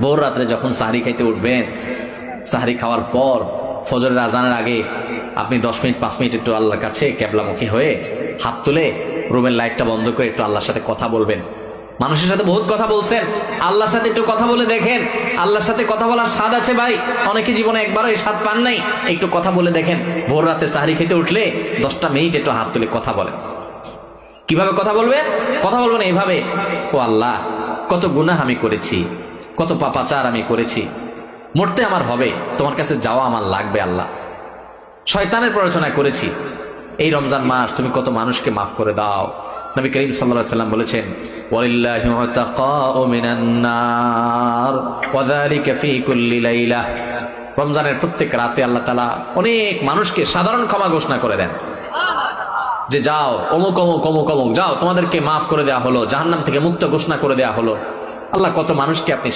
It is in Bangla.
ভোর রাত্রে যখন সাহরি খাইতে উঠবেন, সাহরি খাওয়ার পর ফজরের আজানের আগে আপনি 10 মিনিট 5 মিনিট একটু আল্লাহর কাছে ক্যাবলামুখী হয়ে হাত তুলে রুমের লাইটটা বন্ধ করে একটু আল্লাহর সাথে কথা বলবেন। মানুষের সাথে বহুত কথা বলছেন, আল্লাহর সাথে একটু কথা বলে দেখেন। আল্লাহর সাথে কথা বলার স্বাদ আছে ভাই, অনেকে জীবনে একবারও এই স্বাদ পান নাই। একটু কথা বলে দেখেন। ভোর রাতে সাহরি খেতে উঠলে 10টা মিনিট একটু হাত তুলে কথা বলেন। কিভাবে কথা বলবেন? কথা বলবেন এইভাবে, ও আল্লাহ, কত গুনাহ আমি করেছি, কত পাপাচার আমি করেছি, মরতে আমার হবে, তোমার কাছে যাওয়া আমার লাগবে আল্লাহ। শয়তানের প্ররোচনা করেছি, এই রমজান মাস তুমি কত মানুষকে মাফ করে দাও। নবী করিম সাল্লাল্লাহু আলাইহি ওয়াসাল্লাম বলেছেন, ওয়ালিল্লাহি মুতাকাউ মিনান নার ওয়া যালিকা ফি কুল্লি লাইলা। রমজানের প্রত্যেক রাতে আল্লাহ তাআলা অনেক মানুষকে সাধারণ ক্ষমা ঘোষণা করে দেন, যে যাও অমুক অমুক অমুক অমুক যাও, তোমাদেরকে মাফ করে দেওয়া হলো, জাহান্নাম থেকে মুক্ত ঘোষণা করে দেওয়া হলো। আল্লাহ কত মানুষকে আপনি